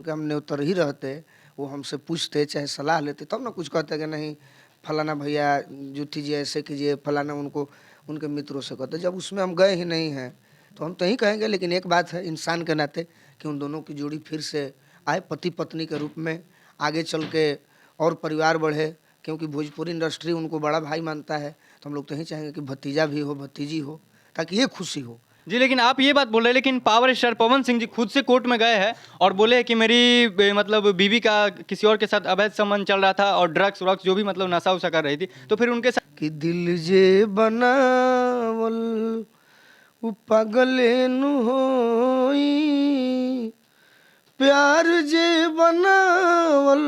कि हम न्योतर ही रहते, वो हमसे पूछते चाहे सलाह लेते तब ना कुछ कहते कि नहीं फलाना भैया जूठी जी ऐसे कीजिए, फलाना उनको उनके मित्रों से कहते। जब उसमें हम गए ही नहीं हैं तो हम तो ही कहेंगे। लेकिन एक बात है इंसान के नाते कि उन दोनों की जोड़ी फिर से आए पति पत्नी के रूप में, आगे चल के और परिवार बढ़े, क्योंकि भोजपुरी इंडस्ट्री उनको बड़ा भाई मानता है। तो हम लोग तो यही चाहेंगे कि भतीजा भी हो, भतीजी हो, ताकि ये खुशी हो। जी, लेकिन आप ये बात बोल रहे हैं, लेकिन पावर स्टार पवन सिंह जी खुद से कोर्ट में गए हैं और बोले हैं कि मेरी मतलब बीवी का किसी और के साथ अवैध संबंध चल रहा था और ड्रग्स व्रग्स जो भी मतलब नशा उशा कर रही थी, तो फिर उनके साथ कि दिल जे बनावल उ पागले नु होई, प्यार जे बनावल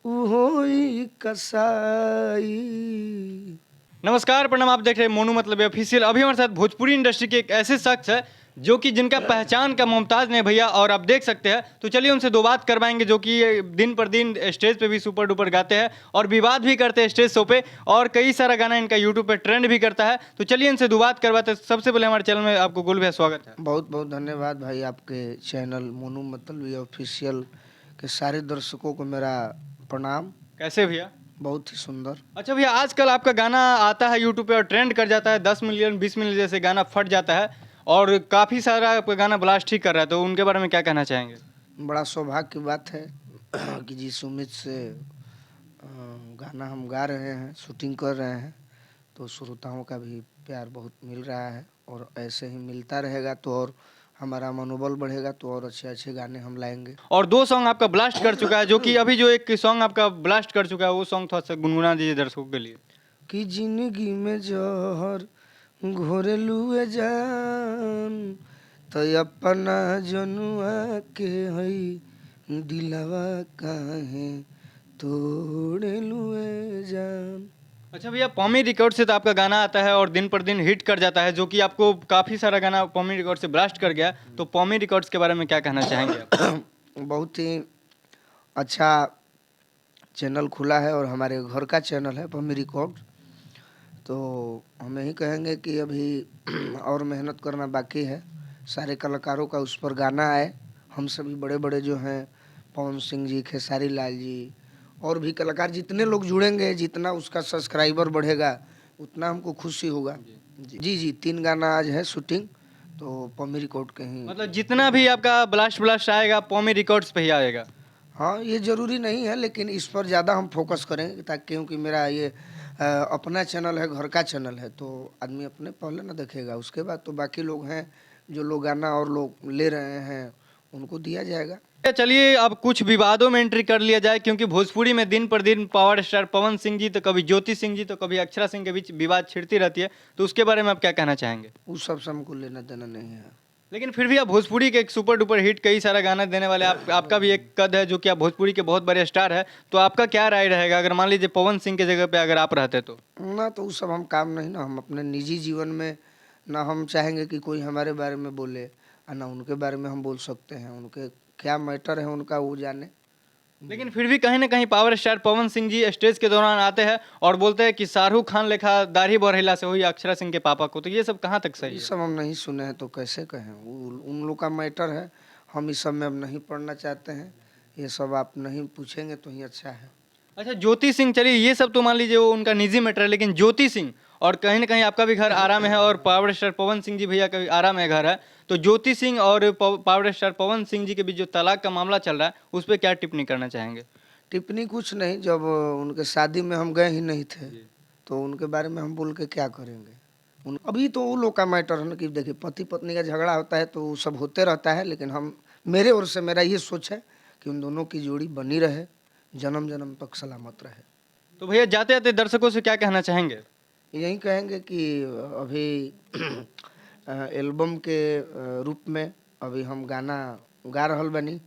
उ होई कसाई। नमस्कार, प्रणाम। आप देख रहे हैं मोनू मतलब ऑफिशियल। अभी हमारे साथ भोजपुरी इंडस्ट्री के एक ऐसे शख्स है जो कि जिनका पहचान का मोहताज नहीं भैया, और आप देख सकते हैं। तो चलिए उनसे दो बात करवाएंगे, जो कि दिन पर दिन स्टेज पे भी सुपर डुपर गाते हैं और विवाद भी करते हैं स्टेज शो पे, और कई सारा गाना इनका यूट्यूब पे ट्रेंड भी करता है। तो चलिए इनसे दो बात करवाते हैं। सबसे पहले हमारे चैनल में आपको गोल भैया स्वागत है। बहुत बहुत धन्यवाद भाई। आपके चैनल मोनू मतलबी ऑफिशियल के सारे दर्शकों को मेरा प्रणाम। कैसे भैया? बहुत ही सुंदर। अच्छा भैया, आजकल आपका गाना आता है यूट्यूब पे और ट्रेंड कर जाता है, 10 मिलियन 20 मिलियन जैसे गाना फट जाता है, और काफ़ी सारा आपका गाना ब्लास्ट ही कर रहा है। तो उनके बारे में क्या कहना चाहेंगे? बड़ा सौभाग्य की बात है कि जिस उम्मीद से गाना हम गा रहे हैं, शूटिंग कर रहे हैं, तो श्रोताओं का भी प्यार बहुत मिल रहा है और ऐसे ही मिलता रहेगा तो और हमारा मनोबल बढ़ेगा, तो और अच्छे अच्छे गाने हम लाएंगे। और दो सॉन्ग आपका ब्लास्ट कर चुका है, जो कि अभी जो एक सॉन्ग आपका ब्लास्ट कर चुका है, वो सॉन्ग थोड़ा सा गुनगुना दीजिए दर्शकों के लिए। कि जिंदगी में जहर घोरेलुए जान, तो अपना जनुआ के हई दिलवा काहे तोड़ेलुए जान। अच्छा भैया, पॉमी रिकॉर्ड से तो आपका गाना आता है और दिन पर दिन हिट कर जाता है, जो कि आपको काफ़ी सारा गाना पॉमी रिकॉर्ड से ब्लास्ट कर गया। तो पॉमी रिकॉर्ड्स के बारे में क्या कहना चाहेंगे आप? बहुत ही अच्छा चैनल खुला है और हमारे घर का चैनल है पम्मी रिकॉर्ड। तो हम यही कहेंगे कि अभी और मेहनत करना बाकी है। सारे कलाकारों का उस पर गाना आए। हम सभी बड़े बड़े जो हैं, पवन सिंह जी, खेसारी लाल जी, और भी कलाकार जितने लोग जुड़ेंगे, जितना उसका सब्सक्राइबर बढ़ेगा उतना हमको खुशी होगा। जी जी 3 गाना आज है शूटिंग, तो पम्मी रिकॉर्ड के ही। मतलब जितना भी आपका ब्लास्ट ब्लास्ट आएगा पॉमी रिकॉर्ड्स पे ही आएगा? हाँ, ये ज़रूरी नहीं है, लेकिन इस पर ज़्यादा हम फोकस करेंगे, ताकि क्योंकि मेरा ये अपना चैनल है, घर का चैनल है, तो आदमी अपने पहले ना देखेगा, उसके बाद तो बाकी लोग हैं जो लोग गाना और लोग ले रहे हैं उनको दिया जाएगा। चलिए अब कुछ विवादों में एंट्री कर लिया जाए, क्योंकि भोजपुरी में दिन पर दिन पावर स्टार पवन सिंह जी तो कभी ज्योति सिंह जी तो कभी अक्षरा सिंह के बीच विवाद छिड़ती रहती है। तो उसके बारे में आप क्या कहना चाहेंगे? उस सब से हमको लेना देना नहीं है। लेकिन फिर भी आप भोजपुरी के एक सुपर डुपर हिट कई सारा गाना देने वाले आपका भी एक कद है, जो कि आप भोजपुरी के बहुत बड़े स्टार है। तो आपका क्या राय रहेगा अगर मान लीजिए पवन सिंह की जगह पे अगर आप रहते तो? ना तो उस सब हम काम नहीं, ना हम अपने निजी जीवन में, ना हम चाहेंगे कि कोई हमारे बारे में बोले, और ना उनके बारे में हम बोल सकते हैं। उनके क्या मैटर है उनका वो जाने। लेकिन फिर भी कहीं ना कहीं power star Pawan Singh ji stage के दौरान आते हैं और बोलते हैं कि शाहरुख खान लेखा दाढ़ी बढ़ेला से हुई अक्षरा सिंह के पापा को। तो ये सब कहाँ तक सही ये है? सब हम नहीं सुने हैं तो कैसे कहें, उन लोग का मैटर है। हम इस सब में अब नहीं पढ़ना चाहते हैं। ये सब आप नहीं पूछेंगे तो ही अच्छा है। अच्छा, ज्योति सिंह, चलिए ये सब तो मान लीजिए वो उनका निजी मैटर है, लेकिन ज्योति सिंह और कहीं ना कहीं आपका भी घर आरा में है और पावर स्टार पवन सिंह जी भैया का भी आरा में घर है। तो ज्योति सिंह और पावर स्टार पवन सिंह जी के बीच जो तलाक का मामला चल रहा है, उस पर क्या टिप्पणी करना चाहेंगे? टिप्पणी कुछ नहीं, जब उनके शादी में हम गए ही नहीं थे तो उनके बारे में हम बोल के क्या करेंगे। उन अभी तो वो लोग का मैटर है ना, कि देखिए पति पत्नी का झगड़ा होता है तो वो सब होते रहता है, लेकिन हम, मेरे ओर से मेरा ये सोच है कि उन दोनों की जोड़ी बनी रहे, जन्म जन्म तक सलामत रहे। तो भैया जाते जाते दर्शकों से क्या कहना चाहेंगे? यही कहेंगे कि अभी एल्बम के रूप में अभी हम गाना गा रहल बनी,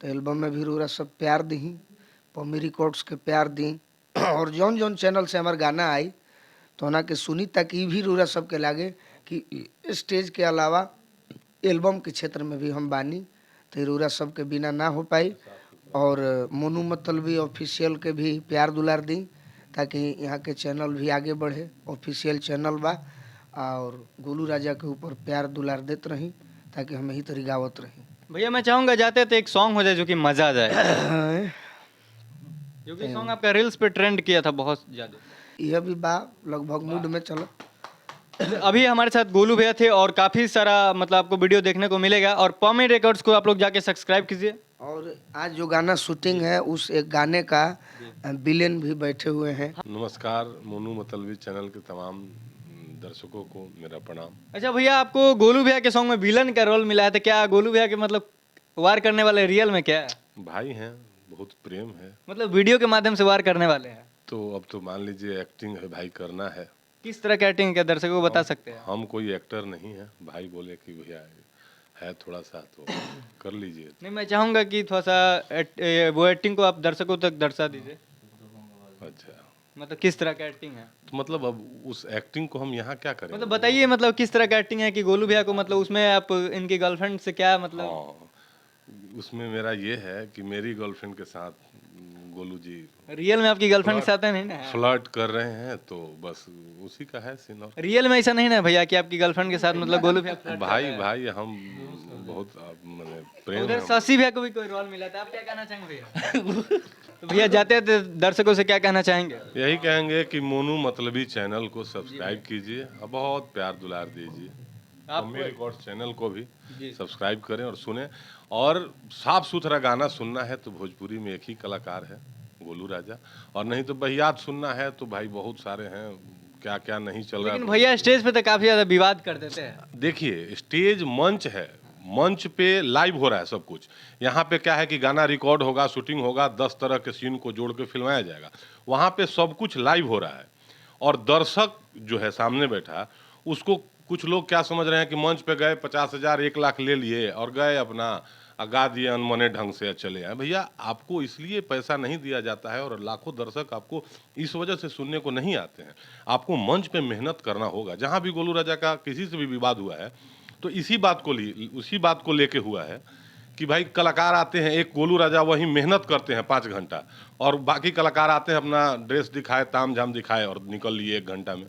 तो एल्बम में भी रउरा सब प्यार दी, पम्मी रिकॉर्ड्स के प्यार दी, और जौन जौन चैनल से हमार गाना आई तो ना के सुनी, ताकि ई भी रउरा सबके लागे कि स्टेज के अलावा एल्बम के क्षेत्र में भी हम बानी, तो ई रउरा सबके बिना ना हो पाई। और मोनू मतलबी ऑफिशियल के भी प्यार दुलार दी, ताकि यहाँ के चैनल भी आगे बढ़े। ऑफिशियल चैनल बा, और गोलू राजा के ऊपर प्यार दुलार देते रही, ताकि हम यही तरी गावत रही। भैया मैं चाहूंगा जाते तो एक सॉन्ग हो जाए जो कि मजा आ जाए, जो कि सॉन्ग आपका रील्स पे ट्रेंड किया था बहुत ज्यादा। यह भी बा लगभग मूड में चलो। अभी हमारे साथ गोलू भैया थे और काफी सारा मतलब आपको वीडियो देखने को मिलेगा, और पॉमी रिकॉर्ड्स को आप लोग जाके सब्सक्राइब कीजिए। और आज जो गाना शूटिंग है उस एक गाने का विलेन भी बैठे हुए हैं। नमस्कार, मोनू मतलबी चैनल के तमाम दर्शकों को मेरा प्रणाम। अच्छा भैया, आपको गोलू भैया के सॉन्ग में विलन का रोल मिला है, तो क्या गोलू भैया के मतलब वार करने वाले रियल में क्या है? भाई हैं, बहुत प्रेम है, मतलब वीडियो के माध्यम से वार करने वाले हैं? तो अब तो मान लीजिए एक्टिंग है भाई, करना है। किस तरह की एक्टिंग क्या दर्शकों को बता सकते हैं? हम कोई एक्टर नहीं है, भाई बोले कि भैया है थोड़ा सा तो कर लीजिए। नहीं, मैं चाहूंगा कि थोड़ा सा वो एक्टिंग को आप दर्शकों तक दर्शा दीजिए। अच्छा, मतलब किस तरह का एक्टिंग है? तो मतलब अब उस एक्टिंग को हम यहाँ क्या करें? मतलब बताइए, मतलब किस तरह का एक्टिंग है कि गोलू भैया को मतलब उसमें आप इनकी गर्लफ्रेंड से क्या मतलब? हाँ, उसमें मेरा ये है कि मेरी गर्लफ्रेंड के साथ गोलू जी रियल में आपकी गर्लफ्रेंड के साथ है नहीं ना? फ्लर्ट कर रहे हैं, तो बस उसी का है सीन। और रियल में ऐसा नहीं ना भैया कि आपकी गर्लफ्रेंड के साथ मतलब गोलू भैया flirt कर भाई रहे हैं? भाई हम बहुत मैंने प्रेम उधर है। शशि भैया को भी कोई रोल मिला था, आप क्या कहना चाहेंगे भैया? तो भैया जाते हैं दर्शकों से क्या कहना चाहेंगे? यही कहेंगे कि मोनू मतलबी चैनल को सब्सक्राइब कीजिए और बहुत प्यार दुलार दीजिए। आप मम्मी रिकॉर्ड्स चैनल को भी जी। सब्सक्राइब करें और सुने। और साफ सुथरा गाना सुनना है तो भोजपुरी में एक ही कलाकार है, गोलू राजा। और नहीं तो बहियात सुनना है तो भाई बहुत सारे हैं, क्या क्या नहीं चल रहा लेकिन है। भैया स्टेज पे तो काफी ज्यादा विवाद कर देते हैं। देखिए, स्टेज मंच है, मंच पे लाइव हो रहा है सब कुछ। यहाँ पे क्या है कि गाना रिकॉर्ड होगा, शूटिंग होगा, 10 तरह के सीन को जोड़ के फिल्माया जाएगा। वहाँ पे सब कुछ लाइव हो रहा है और दर्शक जो है सामने बैठा, उसको कुछ लोग क्या समझ रहे हैं कि मंच पे गए 50,000 1 लाख ले लिए और गए अपना गा दिए अनमने ढंग से चले आए। भैया आपको इसलिए पैसा नहीं दिया जाता है और लाखों दर्शक आपको इस वजह से सुनने को नहीं आते हैं। आपको मंच पे मेहनत करना होगा। जहाँ भी गोलू राजा का किसी से भी विवाद हुआ है तो उसी बात को लेके हुआ है कि भाई कलाकार आते हैं, एक गोलू राजा वही मेहनत करते हैं 5 घंटा और बाकी कलाकार आते हैं अपना ड्रेस दिखाए, ताम झाम दिखाए और निकल लिए 1 घंटा में।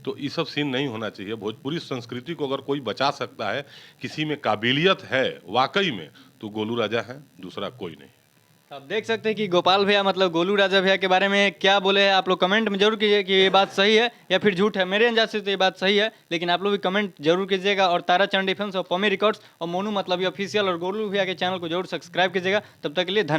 तो ये सब सीन नहीं होना चाहिए। भोजपुरी संस्कृति को अगर कोई बचा सकता है, किसी में काबिलियत है वाकई में, तो गोलू राजा है, दूसरा कोई नहीं। आप देख सकते हैं कि गोपाल भैया मतलब गोलू राजा भैया के बारे में क्या बोले हैं। आप लोग कमेंट में जरूर कीजिए कि ये बात सही है या फिर झूठ है। मेरे अंदाज से तो ये बात सही है, लेकिन आप लोग भी कमेंट जरूर कीजिएगा। और तारा चंद डिफेंस और पॉमी रिकॉर्ड्स और मोनू मतलब ऑफिशियल और गोलू भैया के चैनल को जरूर सब्सक्राइब कीजिएगा। तब तक के लिए धन्यवाद।